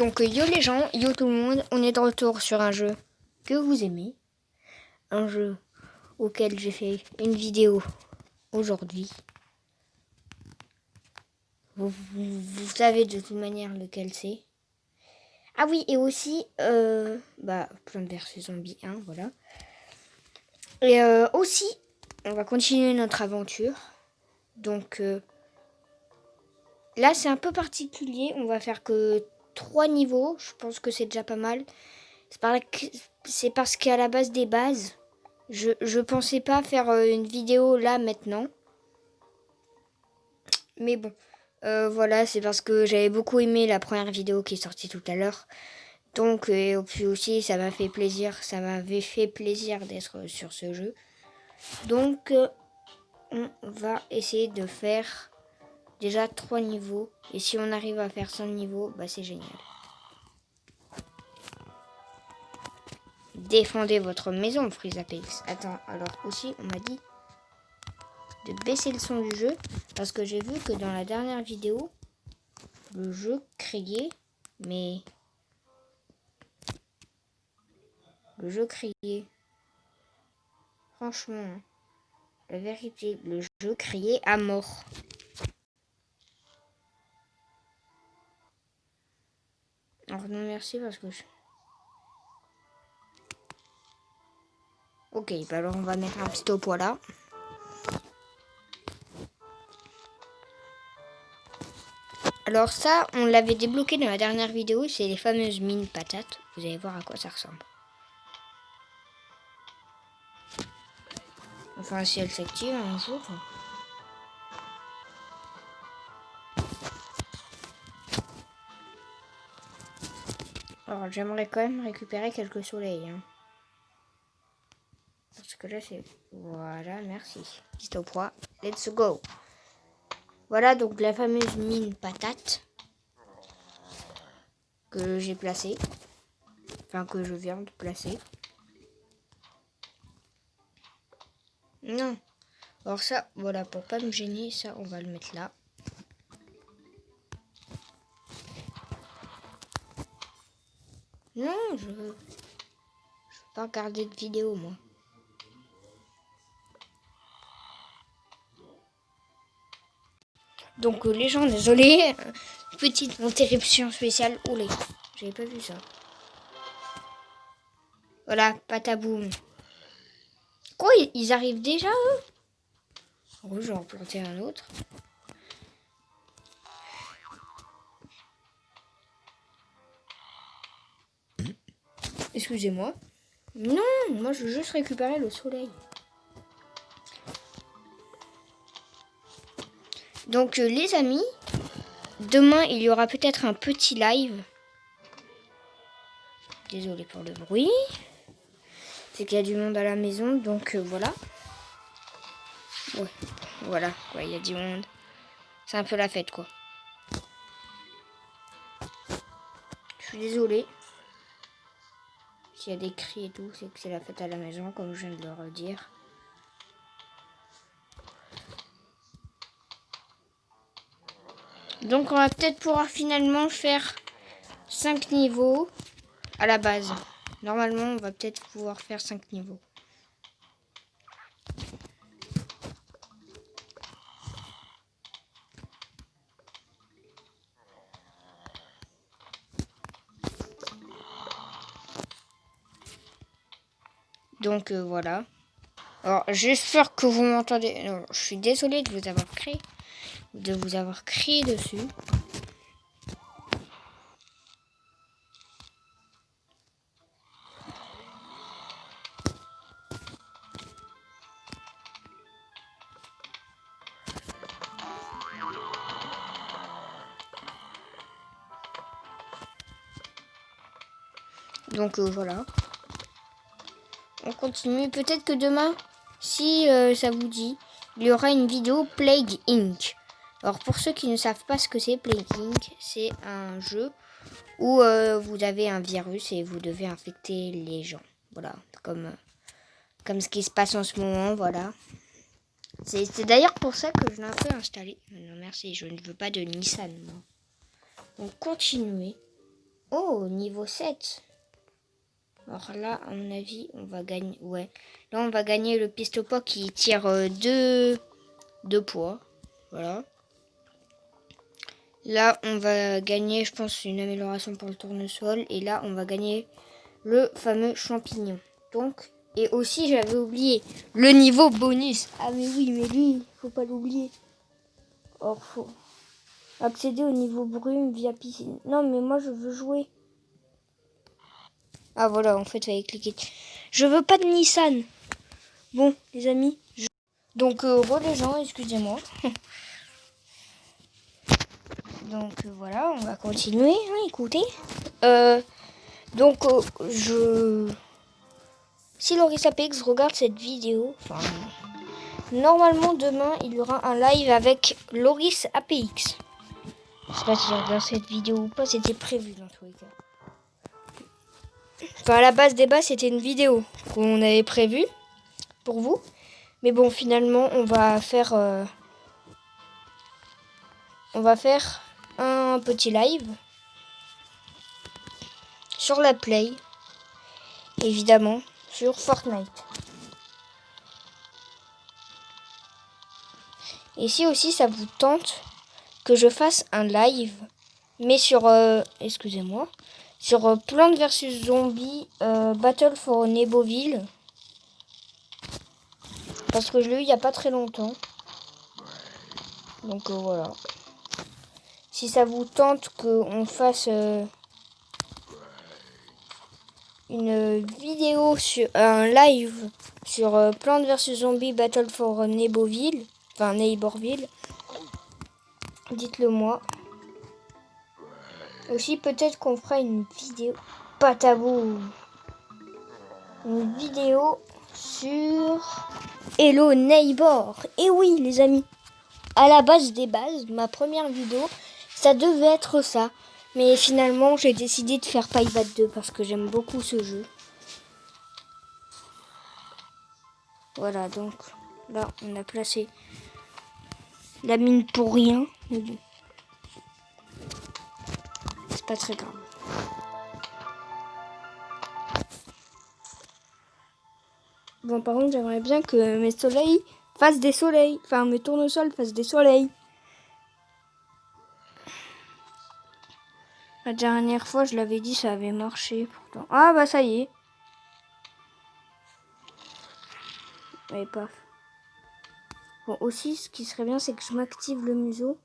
Donc yo les gens, yo tout le monde, on est de retour sur un jeu que vous aimez. Un jeu auquel j'ai fait une vidéo aujourd'hui. Vous savez de toute manière lequel c'est. Ah oui, et aussi, Plants vs Zombies 1, voilà. Et aussi, on va continuer notre aventure. Donc là, c'est un peu particulier. On va faire que 3 niveaux. Je pense que c'est déjà pas mal. C'est parce qu'à la base des bases, je pensais pas faire une vidéo là maintenant. Mais bon, voilà, c'est parce que j'avais beaucoup aimé la première vidéo qui est sortie tout à l'heure. Donc, puis aussi, ça m'avait fait plaisir d'être sur ce jeu. Donc, on va essayer de faire déjà 3 niveaux. Et si on arrive à faire 5 niveaux, bah c'est génial. Défendez votre maison, FreezeApex. Attends, alors aussi, on m'a dit de baisser le son du jeu. Parce que j'ai vu que dans la dernière vidéo, le jeu criait, mais... Le jeu criait. Franchement, hein, la vérité, le jeu criait à mort. Alors non merci parce que Ok, bah alors on va mettre un petit au poids là. Alors ça, on l'avait débloqué dans la dernière vidéo, c'est les fameuses mines patates. Vous allez voir à quoi ça ressemble. Enfin, si elle s'active un jour. Alors j'aimerais quand même récupérer quelques soleils. Hein. Parce que là c'est... Voilà, merci. Petit au poids, let's go. Voilà donc la fameuse mine patate. Que j'ai placée. Enfin que je viens de placer. Non. Alors ça, voilà, pour pas me gêner, ça on va le mettre là. Non, je veux pas regarder de vidéo, moi. Donc les gens, désolé, petite interruption spéciale. Oulé, j'avais pas vu ça. Voilà, pataboum. Quoi, ils arrivent déjà, eux? Oh, je vais en planter un autre. Excusez-moi. Non, moi je veux juste récupérer le soleil. Donc les amis, demain il y aura peut-être un petit live. Désolé pour le bruit. C'est qu'il y a du monde à la maison, donc voilà. Ouais, voilà, quoi, il y a du monde. C'est un peu la fête, quoi. Je suis désolée. S'il y a des cris et tout, c'est que c'est la fête à la maison, comme je viens de le redire. Donc on va peut-être pouvoir finalement faire 5 niveaux à la base. Normalement, on va peut-être pouvoir faire 5 niveaux. Donc voilà. Alors j'espère que vous m'entendez. Je suis désolée de vous avoir crié dessus. Donc voilà. On continue. Peut-être que demain, si ça vous dit, il y aura une vidéo Plague Inc. Alors pour ceux qui ne savent pas ce que c'est Plague Inc, c'est un jeu où vous avez un virus et vous devez infecter les gens. Voilà, comme ce qui se passe en ce moment, voilà. C'est d'ailleurs pour ça que je l'ai un peu installé. Non merci, je ne veux pas de Nissan, moi. Donc continuez. Oh, niveau 7. Alors là, à mon avis, on va gagner. Ouais. Là, on va gagner le pistolet qui tire 2 poids. Voilà. Là, on va gagner, je pense, une amélioration pour le tournesol. Et là, on va gagner le fameux champignon. Donc, et aussi, j'avais oublié le niveau bonus. Ah, mais oui, mais lui, faut pas l'oublier. Or, faut accéder au niveau brume via piscine. Non, mais moi, je veux jouer. Ah, voilà, en fait, fallait cliquer. Je veux pas de Nissan. Bon, les amis. Donc, les gens, excusez-moi. Donc, voilà, on va continuer. Hein, écoutez. Donc, si Loris APX regarde cette vidéo, enfin, normalement, demain, il y aura un live avec Loris APX. Je sais pas s'il regarde cette vidéo ou pas, c'était prévu dans tous les cas. Enfin, à la base des bases, c'était une vidéo qu'on avait prévue pour vous. Mais bon, finalement, on va faire un petit live sur la Play, évidemment, sur Fortnite. Et si aussi ça vous tente que je fasse un live, mais sur, excusez-moi, sur Plants vs Zombies Battle for Neboville. Parce que je l'ai eu il n'y a pas très longtemps. Donc voilà. Si ça vous tente qu'on fasse une vidéo sur un live sur Plants vs Zombies Battle for Neboville, enfin Neighborville, dites-le moi. Aussi peut-être qu'on fera une vidéo patabou. Une vidéo sur Hello Neighbor. Et oui les amis, à la base des bases, ma première vidéo, ça devait être ça. Mais finalement, j'ai décidé de faire Paybat 2 parce que j'aime beaucoup ce jeu. Voilà, donc là, on a placé la mine pour rien. Mais bon, c'est pas très grave. Bon, par contre, j'aimerais bien que mes soleils fassent des soleils. Enfin, mes tournesols fassent des soleils. La dernière fois, je l'avais dit, ça avait marché pourtant. Ah bah ça y est. Et paf. Bon, aussi, ce qui serait bien, c'est que je m'active le museau.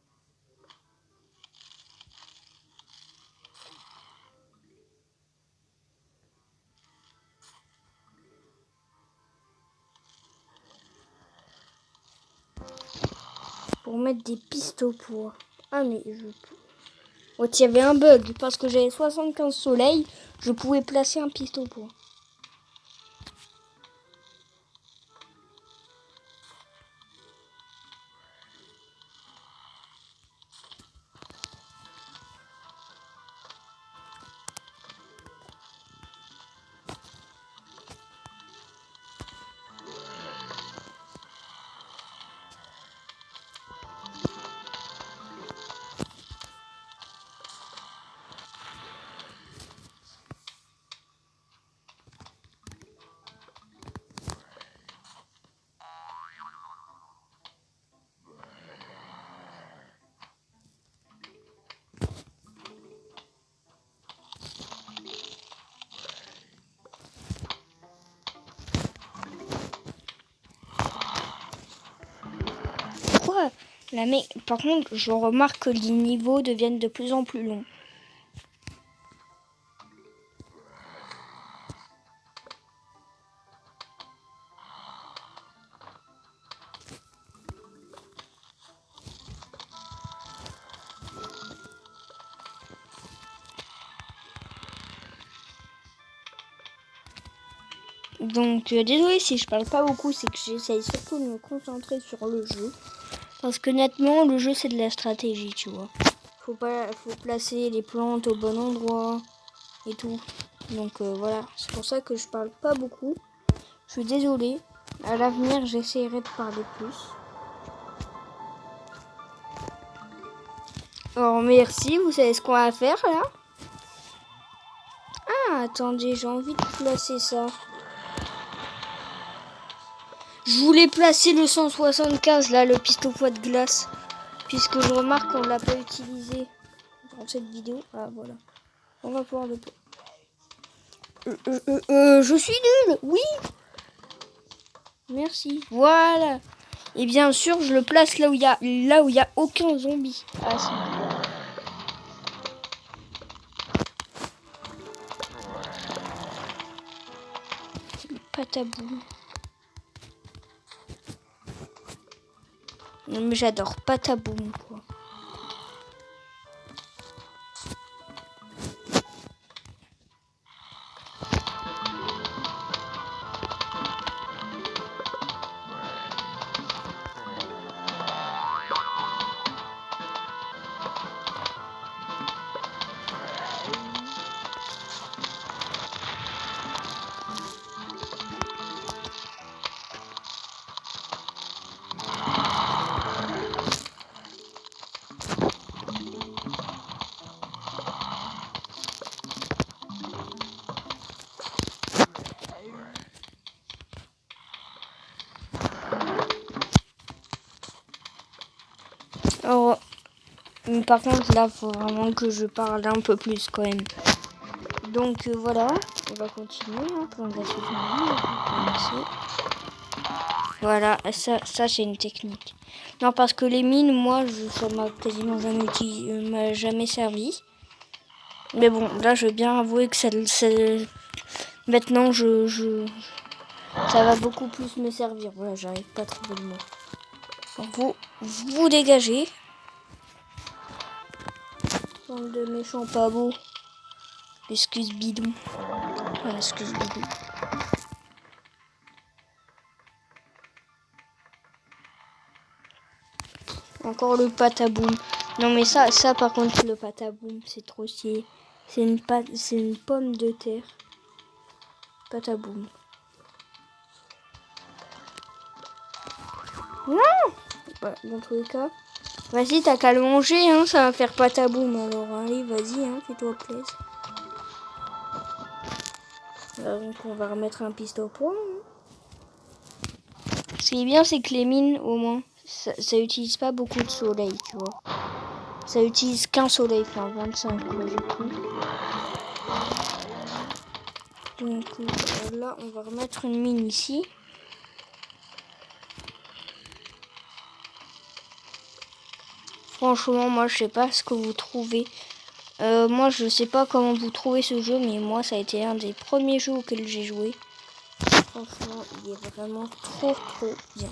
Pour mettre des pistes au poids. Ah mais je... Oh, il y avait un bug. Parce que j'avais 75 soleils, je pouvais placer un piste au poids. Quoi? Là, mais par contre, je remarque que les niveaux deviennent de plus en plus longs. Donc désolé si je parle pas beaucoup, c'est que j'essaye surtout de me concentrer sur le jeu. Parce que nettement, le jeu c'est de la stratégie, tu vois. Faut placer les plantes au bon endroit et tout. Donc voilà, c'est pour ça que je parle pas beaucoup. Je suis désolée. À l'avenir, j'essaierai de parler plus. Alors merci, vous savez ce qu'on va faire là? Attendez, j'ai envie de placer ça. Je voulais placer le 175 là, le pistolet poids de glace. Puisque je remarque qu'on ne l'a pas utilisé dans cette vidéo. Ah voilà. On va pouvoir le... je suis nul. Oui. Merci. Voilà. Et bien sûr, je le place là où il y a aucun zombie. Ah si. Pataboum. Non mais j'adore Pataboum quoi. Alors, par contre là, faut vraiment que je parle un peu plus quand même. Donc voilà, on va continuer. Voilà, ça c'est une technique. Non, parce que les mines, moi, ça m'a quasiment jamais servi. Mais bon, là, je veux bien avouer que maintenant, ça va beaucoup plus me servir. Voilà, j'arrive pas à trouver le mot. Donc, vous dégagez. Bande de méchants pas beaux. Excuse bidon. Voilà, excuse bidon. Encore le pataboum. Non mais ça par contre le pataboum c'est trop stylé. C'est une pomme de terre. Pataboum. Non. Ouais, dans tous les cas. Vas-y, t'as qu'à le manger, hein, ça va faire pataboum. Alors allez, vas-y, hein, fais-toi plaisir. Donc on va remettre un pistolet au point. Ce qui est bien, c'est que les mines, au moins, ça utilise pas beaucoup de soleil, tu vois. Ça utilise qu'un soleil, enfin 25, quoi, j'ai cru. Donc là, on va remettre une mine ici. Franchement, moi, je sais pas ce que vous trouvez. Moi, je sais pas comment vous trouvez ce jeu, mais moi, ça a été un des premiers jeux auxquels j'ai joué. Franchement, il est vraiment trop bien.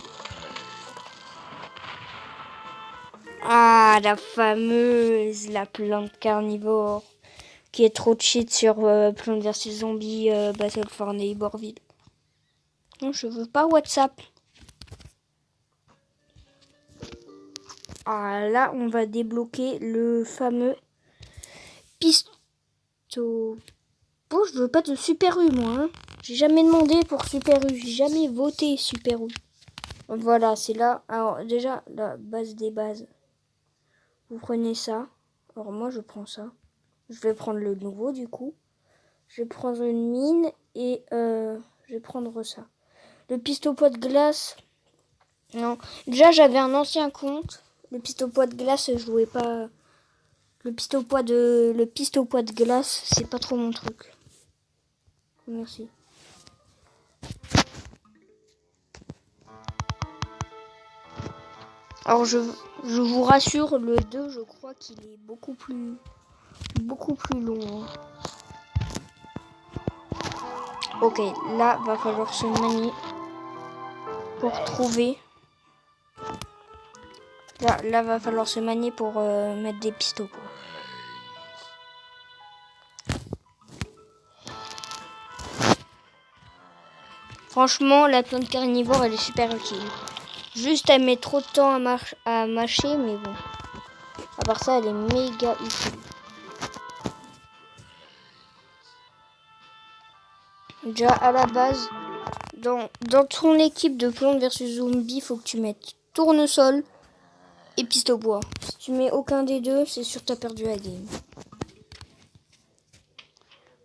Ah, la fameuse, la plante carnivore, qui est trop cheat sur Plants vs Zombies Battle for Neighborville. Non, je veux pas WhatsApp. Ah, là, on va débloquer le fameux pistolet. Bon, je veux pas de Super U, moi. Hein. J'ai jamais demandé pour Super U. J'ai jamais voté Super U. Voilà, c'est là. Alors, déjà, la base des bases. Vous prenez ça. Alors, moi, je prends ça. Je vais prendre le nouveau, du coup. Je vais prendre une mine et je vais prendre ça. Le pistolet poids de glace. Non. Déjà, j'avais un ancien compte. Le pistolet poids de glace, je jouais pas. Le pistolet poids de glace, c'est pas trop mon truc. Merci. Alors je vous rassure, le 2, je crois qu'il est beaucoup plus long. Hein. Ok, là, va falloir se manier pour trouver. Là, va falloir se manier pour mettre des pistolets. Franchement, la plante carnivore, elle est super utile. Juste, elle met trop de temps à mâcher, mais bon. À part ça, elle est méga utile. Déjà, à la base, dans ton équipe de Plants vs Zombies, il faut que tu mettes tournesol et pistolet bois. Si tu mets aucun des deux, c'est sûr que tu as perdu la game.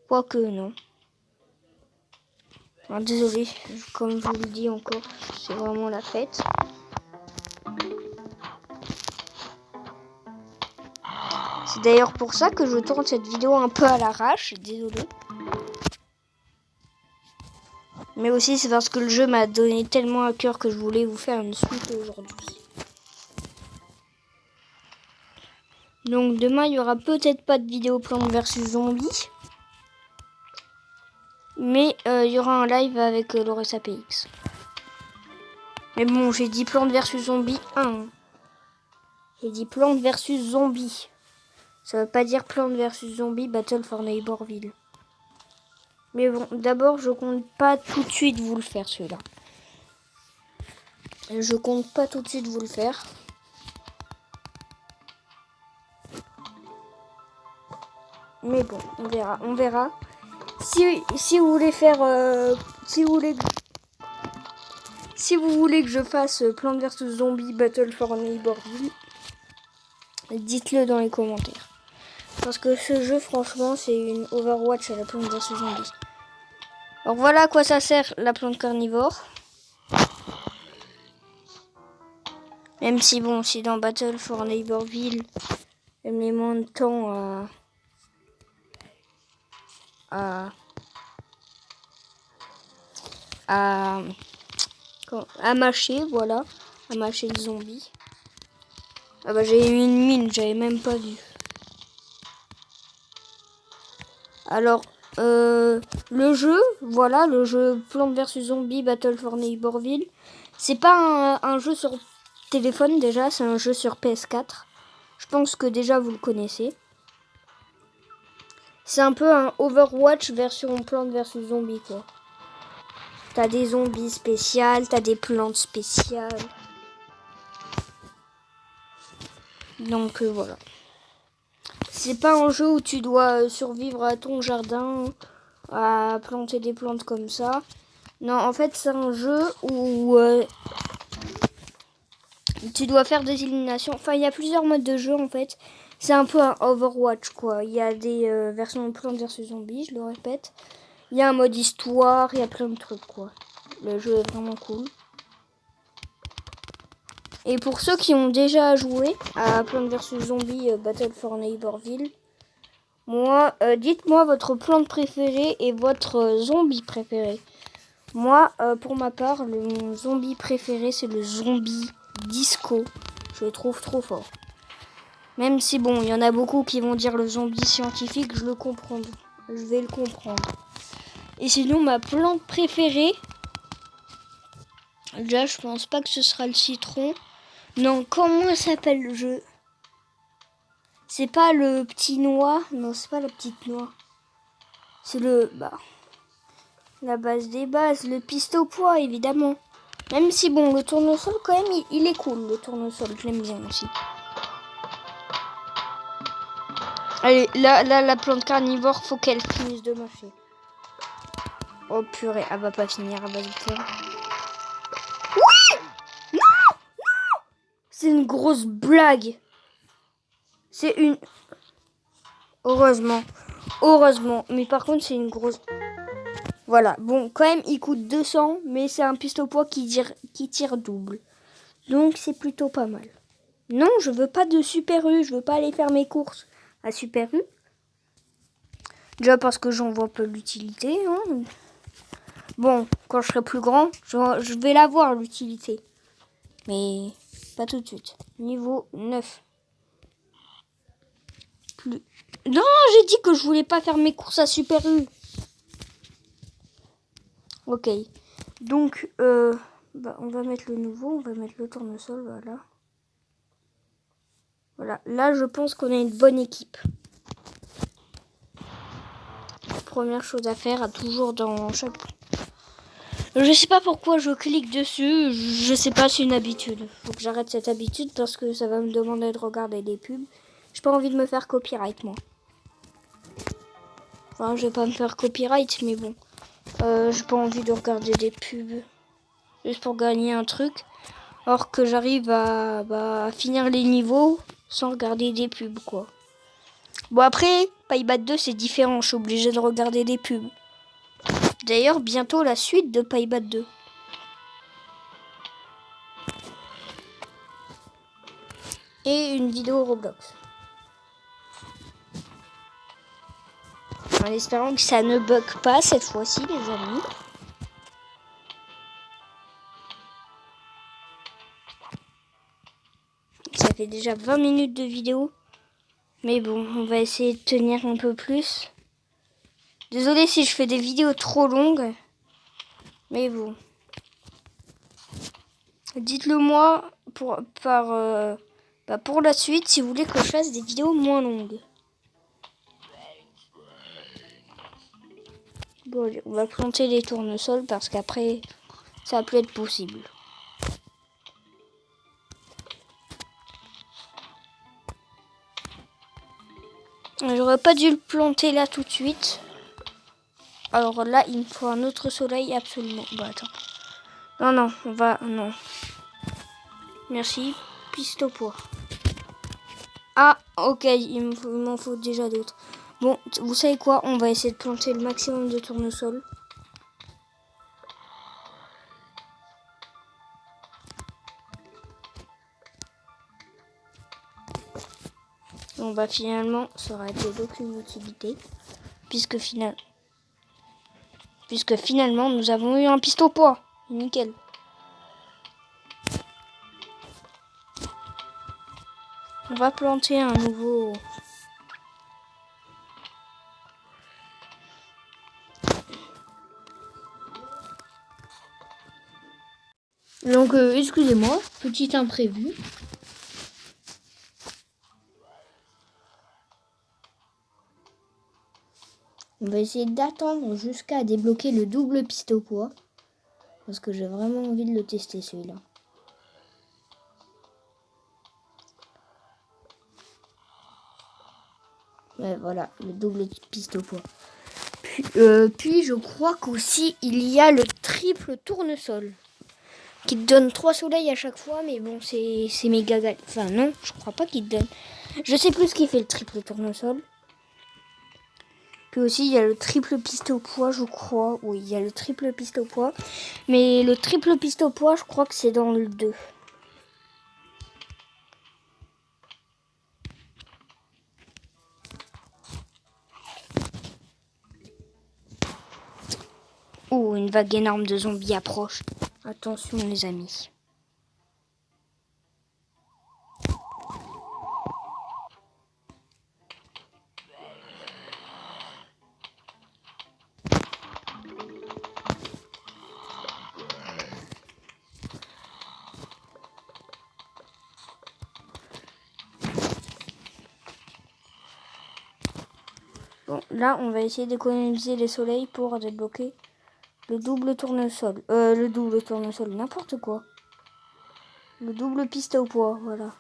Quoique, non. Alors, désolé, comme je vous le dis encore, c'est vraiment la fête. C'est d'ailleurs pour ça que je tourne cette vidéo un peu à l'arrache, désolé. Mais aussi c'est parce que le jeu m'a donné tellement à cœur que je voulais vous faire une suite aujourd'hui. Donc demain il y aura peut-être pas de vidéo Plante vs Zombies. Mais il y aura un live avec Loris APX. Mais bon, j'ai dit Plante vs Zombies 1. J'ai dit Plante vs Zombies. Ça veut pas dire Plante vs Zombies Battle for Neighborville. Mais bon, d'abord, je compte pas tout de suite vous le faire, celui-là. Je compte pas tout de suite vous le faire. Mais bon, on verra. On verra. Si vous voulez faire... si vous voulez que je fasse Plante vs Zombies Battle for Neighborville, dites-le dans les commentaires. Parce que ce jeu, franchement, c'est une Overwatch à la Plante vs Zombies. Alors voilà à quoi ça sert la plante carnivore. Même si bon, si dans Battle for Neighborville, elle met moins de temps à mâcher, voilà, à mâcher le zombie. Ah bah j'ai eu une mine, j'avais même pas vu. Alors le jeu, voilà, le jeu Plante vs Zombie Battle for Neighborville, c'est pas un jeu sur téléphone déjà, c'est un jeu sur PS4. Je pense que déjà vous le connaissez. C'est un peu un Overwatch version Plante vs Zombie quoi. T'as des zombies spéciales, t'as des plantes spéciales. Donc voilà. C'est pas un jeu où tu dois survivre à ton jardin, à planter des plantes comme ça. Non, en fait, c'est un jeu où tu dois faire des éliminations. Enfin, il y a plusieurs modes de jeu en fait. C'est un peu un Overwatch quoi. Il y a des versions de Plants vs Zombies, je le répète. Il y a un mode histoire, il y a plein de trucs quoi. Le jeu est vraiment cool. Et pour ceux qui ont déjà joué à Plants vs Zombies Battle for Neighborville, moi, dites-moi votre plante préférée et votre zombie préféré. Moi, pour ma part, mon zombie préféré, c'est le zombie disco. Je le trouve trop fort. Même si, bon, il y en a beaucoup qui vont dire le zombie scientifique, je le comprends. Je vais le comprendre. Et sinon, ma plante préférée, déjà, je pense pas que ce sera le citron. Non, comment s'appelle le jeu? C'est pas le petit noix. Non, c'est pas la petite noix. C'est la base des bases, le pistopois, évidemment. Même si, bon, le tournesol, quand même, il est cool, le tournesol. Je l'aime bien aussi. Allez, là, la plante carnivore, faut qu'elle finisse de mâcher. Oh, purée, elle va pas finir, elle va vite faire. Oui! Non! Non! C'est une grosse blague. C'est une... Heureusement. Heureusement. Mais par contre, c'est une grosse... Voilà. Bon, quand même, il coûte 200, mais c'est un pistopois qui tire double. Donc, c'est plutôt pas mal. Non, je veux pas de Super U. Je veux pas aller faire mes courses à Super U. Déjà parce que j'en vois pas l'utilité. Hein. Bon, quand je serai plus grand, je vais la voir l'utilité. Mais pas tout de suite. Niveau 9. Plus... Non, j'ai dit que je voulais pas faire mes courses à Super U. Ok. Donc, on va mettre le nouveau. On va mettre le tournesol, voilà. Voilà. Là, je pense qu'on a une bonne équipe. Première chose à faire, toujours dans chaque... Je sais pas pourquoi je clique dessus. Je sais pas, c'est une habitude. Faut que j'arrête cette habitude parce que ça va me demander de regarder des pubs. J'ai pas envie de me faire copyright, moi. Enfin, je vais pas me faire copyright, mais bon. J'ai pas envie de regarder des pubs. Juste pour gagner un truc. Or que j'arrive à finir les niveaux sans regarder des pubs, quoi. Bon après, Paybat 2 c'est différent, je suis obligé de regarder des pubs. D'ailleurs, bientôt la suite de Paybat 2. Et une vidéo Roblox. En espérant que ça ne bug pas cette fois-ci, les amis. Ça fait déjà 20 minutes de vidéo. Mais bon, on va essayer de tenir un peu plus. Désolé si je fais des vidéos trop longues. Mais bon. Dites-le moi pour la suite si vous voulez que je fasse des vidéos moins longues. Bon, allez, on va planter les tournesols parce qu'après, ça va plus être possible. J'aurais pas dû le planter là tout de suite. Alors là, il me faut un autre soleil absolument. Bah attends. Non, on va... Non. Merci. Piste au poids. Ah, ok, il m'en faut déjà d'autres. Bon, vous savez quoi? On va essayer de planter le maximum de tournesols. Bon bah finalement, ça aurait été d'aucune utilité. Puisque finalement, nous avons eu un piste au poids. Nickel. On va planter un nouveau... Donc, excusez-moi, petit imprévu. On va essayer d'attendre jusqu'à débloquer le double piste au poids. Parce que j'ai vraiment envie de le tester celui-là. Ouais, voilà, le double piste au poids. Puis je crois qu'aussi il y a le triple tournesol. Qui te donne 3 soleils à chaque fois, mais bon, c'est méga galère. Enfin non, je crois pas qu'il te donne. Je sais plus ce qui fait le triple tournesol. Puis aussi, il y a le triple piste au poids, je crois. Oui, il y a le triple piste au poids. Mais le triple piste au poids, je crois que c'est dans le 2. Oh, une vague énorme de zombies approche. Attention, les amis. Bon, là, on va essayer d'économiser les soleils pour débloquer le double tournesol. Le double tournesol, n'importe quoi. Le double piste au poids, voilà.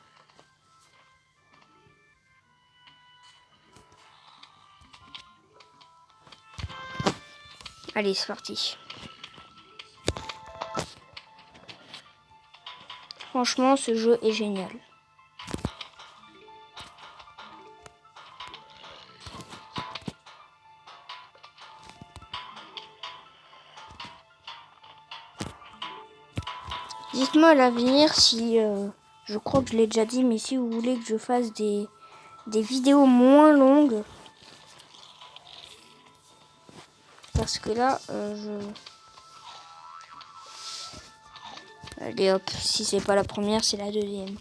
Allez, c'est parti. Franchement, ce jeu est génial. Dites-moi à l'avenir si... je crois que je l'ai déjà dit, mais si vous voulez que je fasse des vidéos moins longues. Parce que là, Allez hop, si c'est pas la première, c'est la deuxième.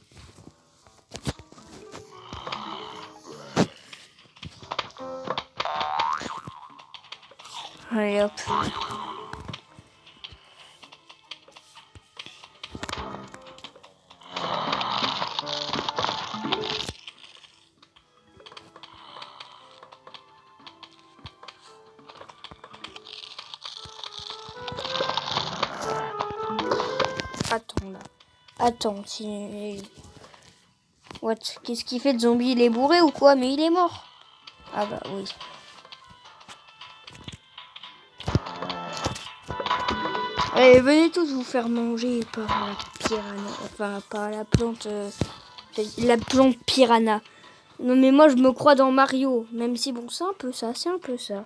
Allez hop. Attends là. Attends, si... What? Qu'est-ce qu'il fait de zombie? Il est bourré ou quoi? Mais il est mort. Ah bah oui. Allez, venez tous vous faire manger par la piranha. Enfin, par la plante... la plante piranha. Non mais moi je me crois dans Mario. Même si bon c'est un peu ça, c'est un peu ça.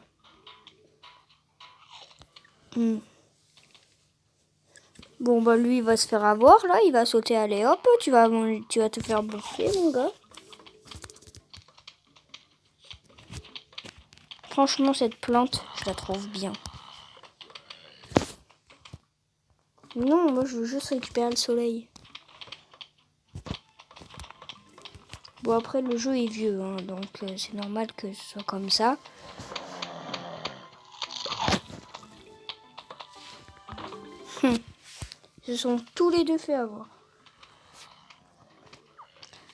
Bon bah lui il va se faire avoir là, il va sauter, allez hop, tu vas te faire bouffer mon gars. Franchement cette plante, je la trouve bien. Non, moi je veux juste récupérer le soleil. Bon après le jeu est vieux, hein, donc c'est normal que ce soit comme ça. Ils se sont tous les deux fait avoir.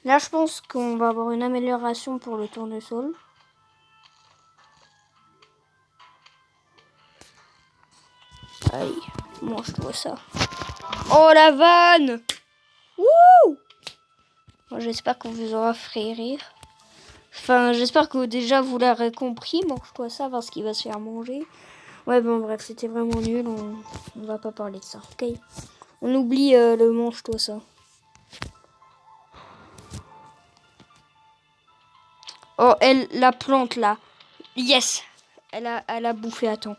Là je pense qu'on va avoir une amélioration pour le tournesol. Aïe, mange-toi ça. Oh la vanne! Wouh! Bon, j'espère qu'on vous aura fait rire. Enfin, j'espère que déjà vous l'aurez compris. Mange-toi ça parce qu'il va se faire manger. Ouais, bon, bref, c'était vraiment nul. On va pas parler de ça, ok? On oublie le mange-toi ça. Oh, elle, la plante là. Yes! Elle a bouffé à temps.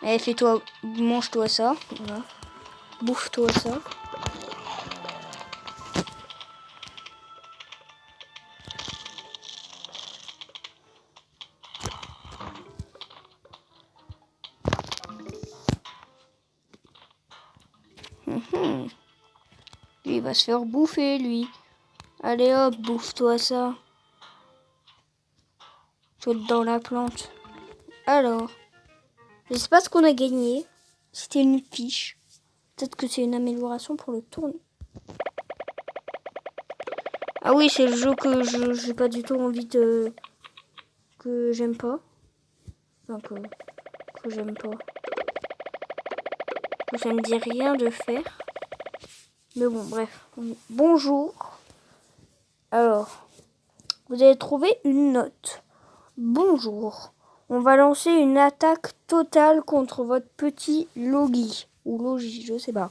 Allez, fais-toi, mange-toi ça. Voilà. Bouffe-toi ça. Lui, il va se faire bouffer, lui. Allez hop, bouffe-toi ça. Saute dans la plante. Alors, je sais pas ce qu'on a gagné. C'était une fiche. Peut-être que c'est une amélioration pour le tourne. Ah oui, c'est le jeu que je j'ai pas du tout envie de... que j'aime pas. Enfin, que j'aime pas. Que ça me dit rien de faire. Mais bon, bref. Bonjour. Alors, vous avez trouvé une note. Bonjour. On va lancer une attaque totale contre votre petit logis. Ou logis, je sais pas.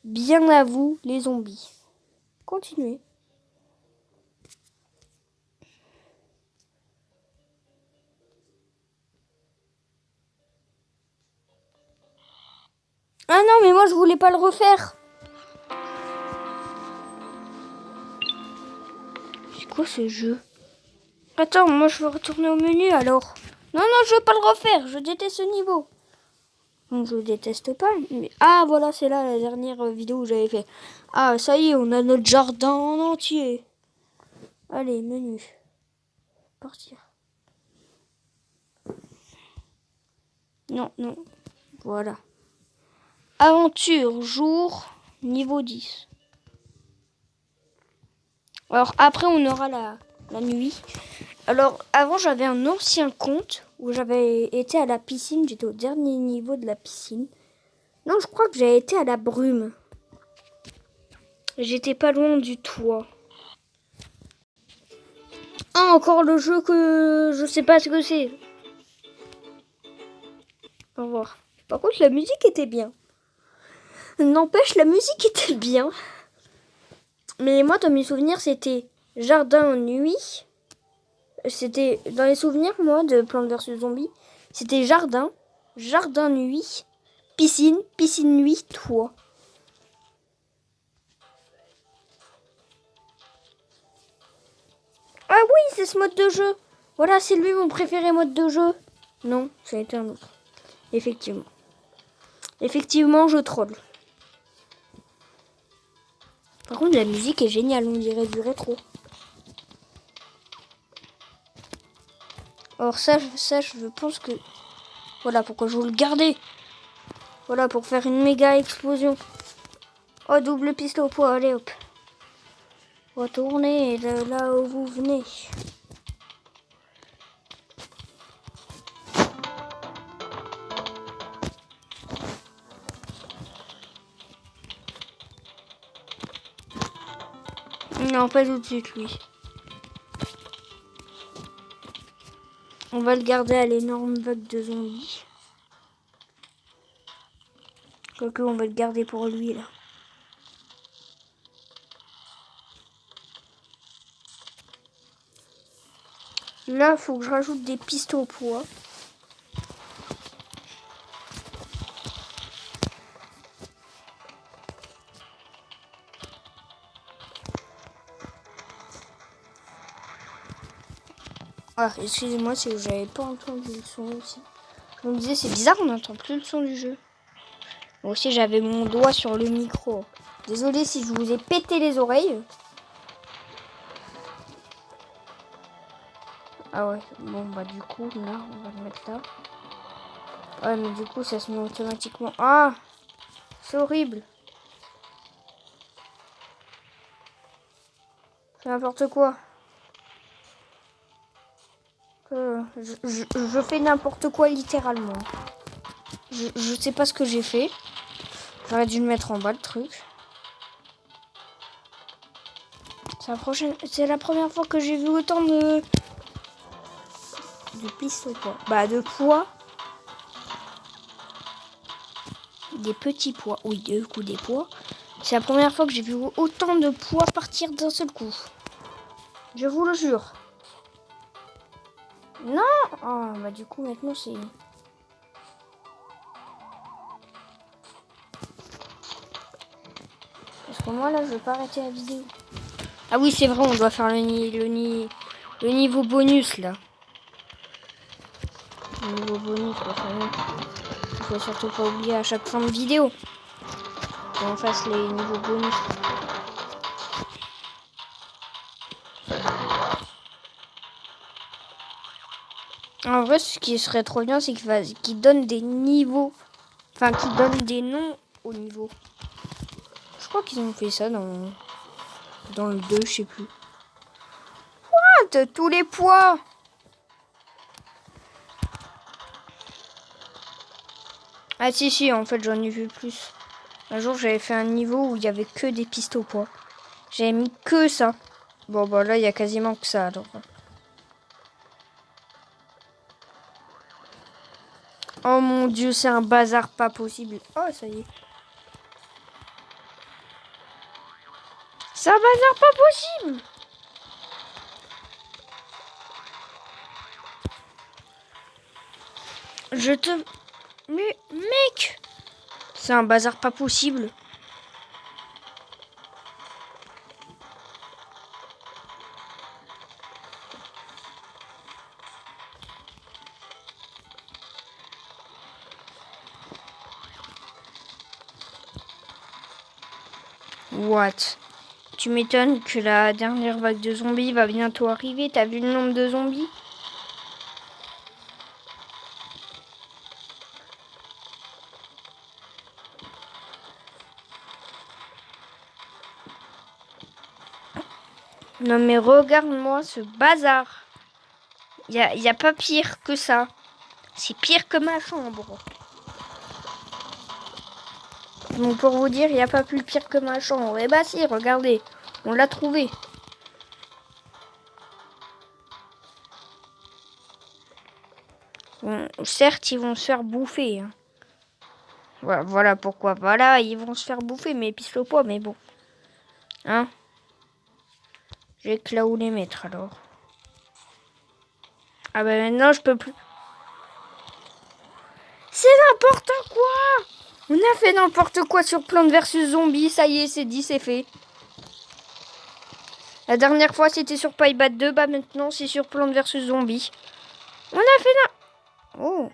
Bien à vous, les zombies. Continuez. Ah non, mais moi je voulais pas le refaire. C'est quoi ce jeu? Attends, moi je veux retourner au menu alors. Non, non, je veux pas le refaire. Je déteste ce niveau. Donc je le déteste pas. Mais... Ah voilà, c'est là la dernière vidéo où j'avais fait. Ah, ça y est, on a notre jardin en entier. Allez, menu. Partir. Non, non. Voilà. Aventure, jour, niveau 10. Alors après, on aura la nuit. Alors avant, j'avais un ancien compte où j'avais été à la piscine. J'étais au dernier niveau de la piscine. Non, je crois que j'avais été à la brume. J'étais pas loin du toit. Ah, encore le jeu que je sais pas ce que c'est. Au revoir. Par contre, la musique était bien. N'empêche, la musique était bien. Mais moi, dans mes souvenirs, c'était jardin nuit. C'était dans les souvenirs, moi, de Plants vs Zombies. C'était jardin, jardin nuit, piscine, piscine nuit, toit. Ah oui, c'est ce mode de jeu. Voilà, c'est lui mon préféré mode de jeu. Non, ça a été un autre. Effectivement. Effectivement, je troll. Par contre, la musique est géniale, on dirait du rétro. Alors ça, je pense que... Voilà pourquoi je veux le garder. Voilà, pour faire une méga explosion. Oh, double pistolet au poids, allez hop. Retournez de là où vous venez. Non, pas tout de suite, lui. On va le garder à l'énorme vague de zombies. Quoique, on va le garder pour lui, là. Là, il faut que je rajoute des pistes au poids. Ah, excusez-moi si j'avais pas entendu le son aussi. Je me disais, c'est bizarre, on n'entend plus le son du jeu. Moi aussi, j'avais mon doigt sur le micro. Désolée si je vous ai pété les oreilles. Ah ouais, bon bah du coup, là, on va le mettre là. Ouais, mais du coup, ça se met automatiquement. Ah, c'est horrible. C'est n'importe quoi. Je fais n'importe quoi littéralement. Je sais pas ce que j'ai fait. J'aurais dû le mettre en bas le truc. C'est la première fois que j'ai vu autant de pistes au poids. Bah de poids. Des petits poids. Oui, du coup des poids. C'est la première fois que j'ai vu autant de poids partir d'un seul coup. Je vous le jure. Non. Oh, bah du coup maintenant c'est... Parce que moi là je vais pas arrêter la vidéo. Ah oui c'est vrai, on doit faire le niveau bonus là. Le niveau bonus, il faut surtout pas oublier à chaque fin de vidéo qu'on fasse les niveaux bonus. En vrai, ce qui serait trop bien, c'est qu'il donne des niveaux. Enfin, qu'il donne des noms aux niveaux. Je crois qu'ils ont fait ça dans le 2, je sais plus. What? Tous les poids! Ah si, en fait, j'en ai vu plus. Un jour, j'avais fait un niveau où il y avait que des pistes au poids. J'avais mis que ça. Bon, bah là, il y a quasiment que ça, alors. Oh mon dieu, c'est un bazar pas possible. Oh, ça y est. C'est un bazar pas possible. Je te... Mais, mec! C'est un bazar pas possible. What? Tu m'étonnes que la dernière vague de zombies va bientôt arriver. T'as vu le nombre de zombies? Non mais regarde-moi ce bazar. Y a pas pire que ça. C'est pire que ma chambre. Donc pour vous dire, il n'y a pas plus pire que ma chambre. Eh bah si, regardez. On l'a trouvé. Bon, certes, ils vont se faire bouffer. Hein. Voilà pourquoi. Voilà, ils vont se faire bouffer, mais pisse le poids, mais bon. Hein? J'ai que là où les mettre alors. Ah bah maintenant, je peux plus. C'est n'importe quoi! On a fait n'importe quoi sur Plants vs Zombies. Ça y est, c'est dit, c'est fait. La dernière fois, c'était sur Paybat 2. Bah maintenant, c'est sur Plants vs Zombies. On a fait Oh.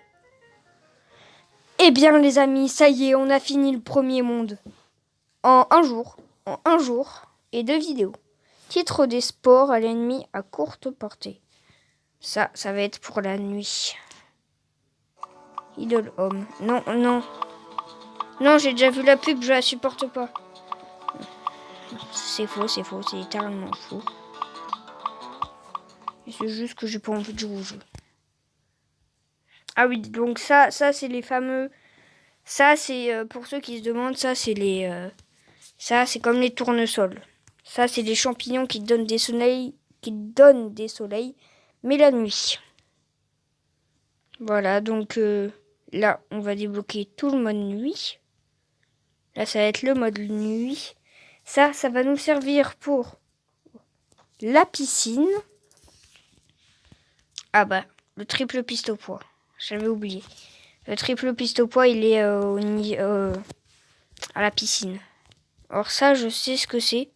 Eh bien, les amis, ça y est, on a fini le premier monde. En un jour. En un jour. Et 2 vidéos. Titre des sports à l'ennemi à courte portée. Ça va être pour la nuit. Idole homme. Non, non. Non, j'ai déjà vu la pub, je la supporte pas. C'est faux, c'est littéralement faux. Et c'est juste que j'ai pas envie de jouer au jeu. Ah oui, donc ça c'est les fameux... Ça, c'est, pour ceux qui se demandent, ça c'est les... ça, c'est comme les tournesols. Ça, c'est des champignons qui donnent des soleils, mais la nuit. Voilà, donc là, on va débloquer tout le mode nuit. Là, ça va être le mode nuit. Ça va nous servir pour la piscine. Ah bah, le triple piste au poids. J'avais oublié. Le triple piste au poids, il est à la piscine. Alors ça, je sais ce que c'est.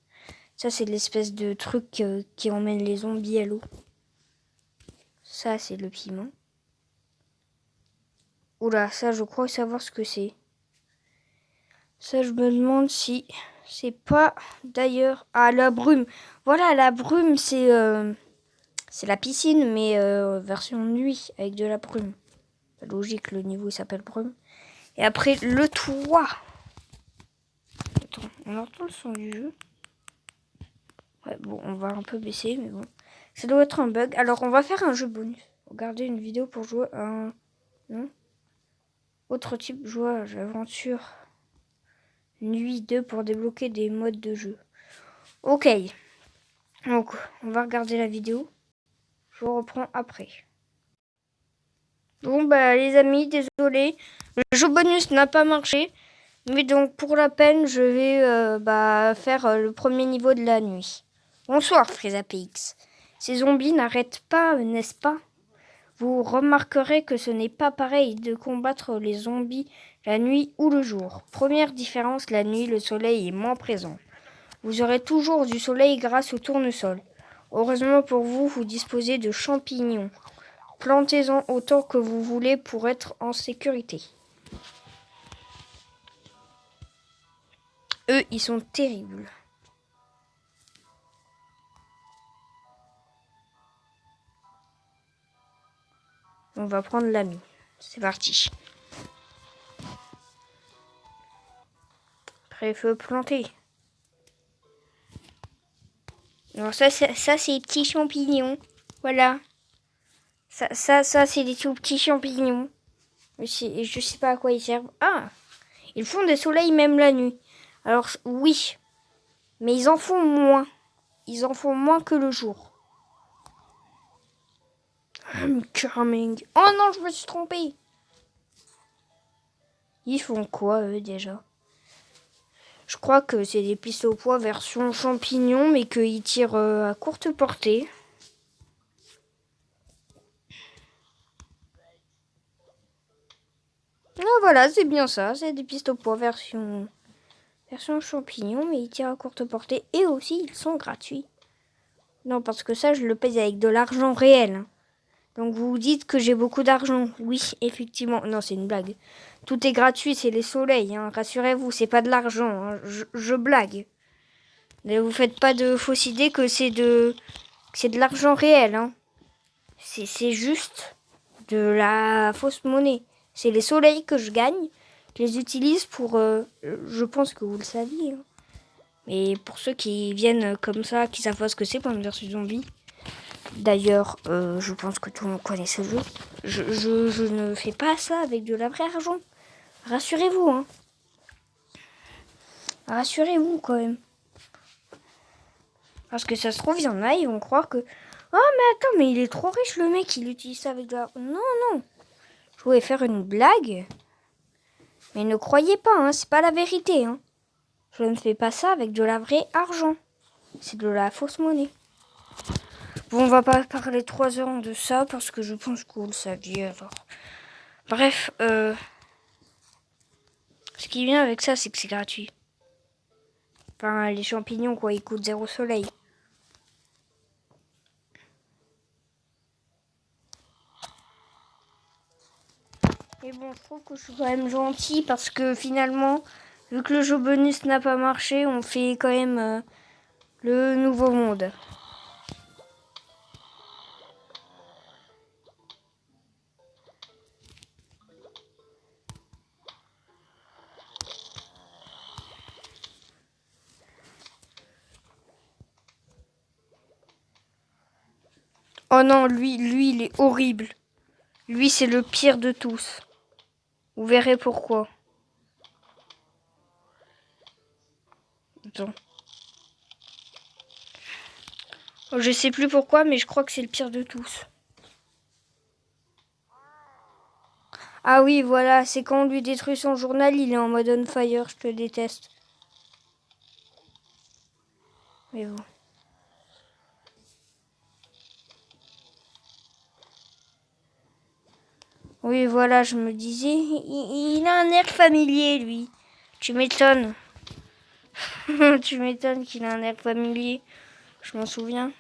Ça, c'est l'espèce de truc qui emmène les zombies à l'eau. Ça, c'est le piment. Oula, ça, je crois savoir ce que c'est. Ça, je me demande si c'est pas d'ailleurs... Ah, la brume. Voilà, la brume, c'est la piscine, mais version nuit, avec de la brume. Logique, le niveau, il s'appelle brume. Et après, le toit. Attends, on entend le son du jeu. Ouais, bon, on va un peu baisser, mais bon. Ça doit être un bug. Alors, on va faire un jeu bonus. Regardez une vidéo pour jouer à un... Non. Autre type, jouage, aventure. Nuit 2 pour débloquer des modes de jeu. Ok. Donc, on va regarder la vidéo. Je vous reprends après. Bon, bah, les amis, désolé. Le jeu bonus n'a pas marché. Mais donc, pour la peine, je vais faire le premier niveau de la nuit. Bonsoir, FreezaPX. Ces zombies n'arrêtent pas, n'est-ce pas? Vous remarquerez que ce n'est pas pareil de combattre les zombies la nuit ou le jour. Première différence, la nuit, le soleil est moins présent. Vous aurez toujours du soleil grâce au tournesol. Heureusement pour vous, vous disposez de champignons. Plantez-en autant que vous voulez pour être en sécurité. Eux, ils sont terribles. On va prendre l'ami. C'est parti. Pré-feu planté. Alors ça c'est les petits champignons. Voilà. Ça c'est des tout petits champignons. Je sais pas à quoi ils servent. Ah, ils font des soleils même la nuit. Alors oui, mais ils en font moins. Ils en font moins que le jour. Charming. Oh non, je me suis trompée. Ils font quoi eux déjà? Je crois que c'est des pistes au poids version champignon, mais qu'ils tirent à courte portée. Ah, voilà, c'est bien ça. C'est des pistes au poids version champignon, mais ils tirent à courte portée. Et aussi, ils sont gratuits. Non, parce que ça, je le paye avec de l'argent réel. Donc vous dites que j'ai beaucoup d'argent. Oui, effectivement. Non, c'est une blague. Tout est gratuit, c'est les soleils. Hein. Rassurez-vous, c'est pas de l'argent. Hein. Je blague. Ne vous faites pas de fausses idées que c'est de l'argent réel. Hein. C'est juste de la fausse monnaie. C'est les soleils que je gagne. Je les utilise pour... je pense que vous le saviez. Hein. Mais pour ceux qui viennent comme ça, qui savent pas ce que c'est Plants vs Zombies. D'ailleurs, je pense que tout le monde connaît ce jeu. Je ne fais pas ça avec de la vraie argent. Rassurez-vous, hein. Rassurez-vous quand même. Parce que ça se trouve, il y en a, ils vont croire que... Oh, mais attends, mais il est trop riche le mec, il utilise ça avec de la... Non, non. Je voulais faire une blague. Mais ne croyez pas, hein, c'est pas la vérité. Hein. Je ne fais pas ça avec de la vraie argent. C'est de la fausse monnaie. Bon, on va pas parler 3 heures de ça parce que je pense que vous le saviez alors. Bref, ce qui vient avec ça, c'est que c'est gratuit. Enfin, les champignons, quoi, ils coûtent 0 soleil. Et bon, je trouve que je suis quand même gentil parce que finalement, vu que le jeu bonus n'a pas marché, on fait quand même le nouveau monde. Oh non, lui, il est horrible. Lui, c'est le pire de tous. Vous verrez pourquoi. Attends. Je sais plus pourquoi, mais je crois que c'est le pire de tous. Ah oui, voilà, c'est quand on lui détruit son journal, il est en mode on fire, je te déteste. Mais bon. Oui, voilà, je me disais, il a un air familier, lui. Tu m'étonnes. Tu m'étonnes qu'il a un air familier. Je m'en souviens.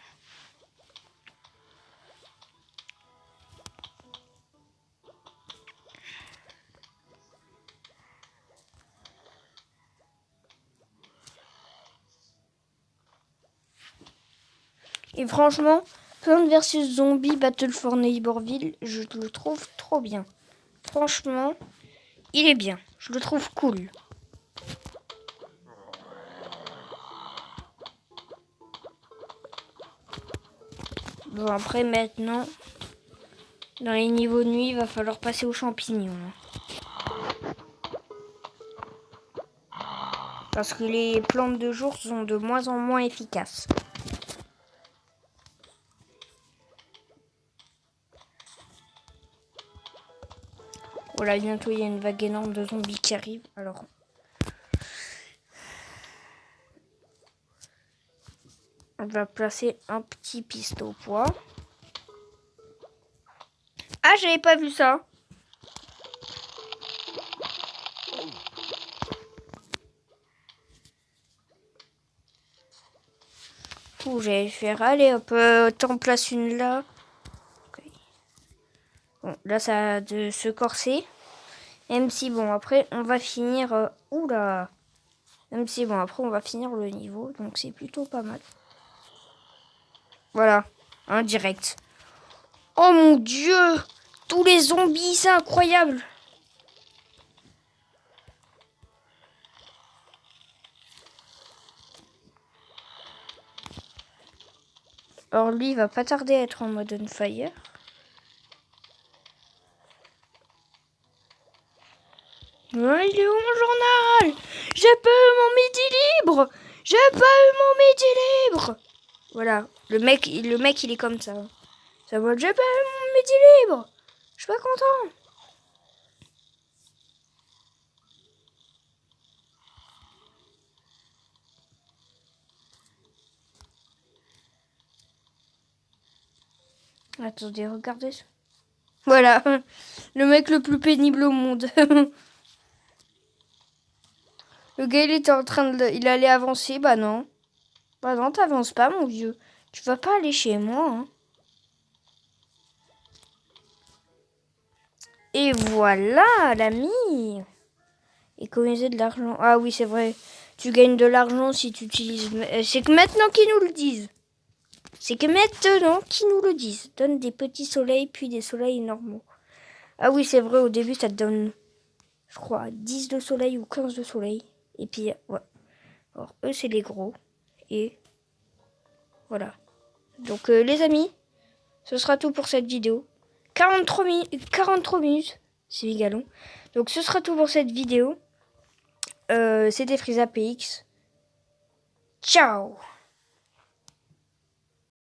Et franchement, Plants vs Zombie Battle for Neighborville, je le trouve trop bien. Franchement, il est bien. Je le trouve cool. Bon, après, maintenant, dans les niveaux de nuit, il va falloir passer aux champignons. Parce que les plantes de jour sont de moins en moins efficaces. Voilà, bientôt il y a une vague énorme de zombies qui arrive. Alors, on va placer un petit pistolet au poids. Ah, j'avais pas vu ça. Tout, j'allais faire. Allez, hop, t'en place une là. Okay. Bon, là, ça a de se corser. Même si, bon, après, on va finir... oula. Même si, bon, après, on va finir le niveau. Donc, c'est plutôt pas mal. Voilà, indirect. Oh mon Dieu! Tous les zombies, c'est incroyable! Alors lui, il va pas tarder à être en mode on fire. Ouais, il est où mon journal? J'ai pas eu mon midi libre! J'ai pas eu mon midi libre! Voilà, le mec il est comme ça. Ça va, j'ai pas eu mon midi libre! Je suis pas content! Attendez, regardez ça. Voilà, le mec le plus pénible au monde. Le gars, il était en train de... Il allait avancer, bah non. Bah non, t'avances pas, mon vieux. Tu vas pas aller chez moi, hein. Et voilà, l'ami. Économiser de l'argent. Ah oui, c'est vrai. Tu gagnes de l'argent si tu utilises... C'est que maintenant qu'ils nous le disent. C'est que maintenant qu'ils nous le disent. Donne des petits soleils, puis des soleils normaux. Ah oui, c'est vrai, au début, ça te donne, je crois, 10 de soleil ou 15 de soleil. Et puis, ouais. Alors, eux, c'est les gros. Et voilà. Donc, les amis, ce sera tout pour cette vidéo. 43 minutes. C'est méga long. Donc, ce sera tout pour cette vidéo. C'était FreezaPX. Ciao!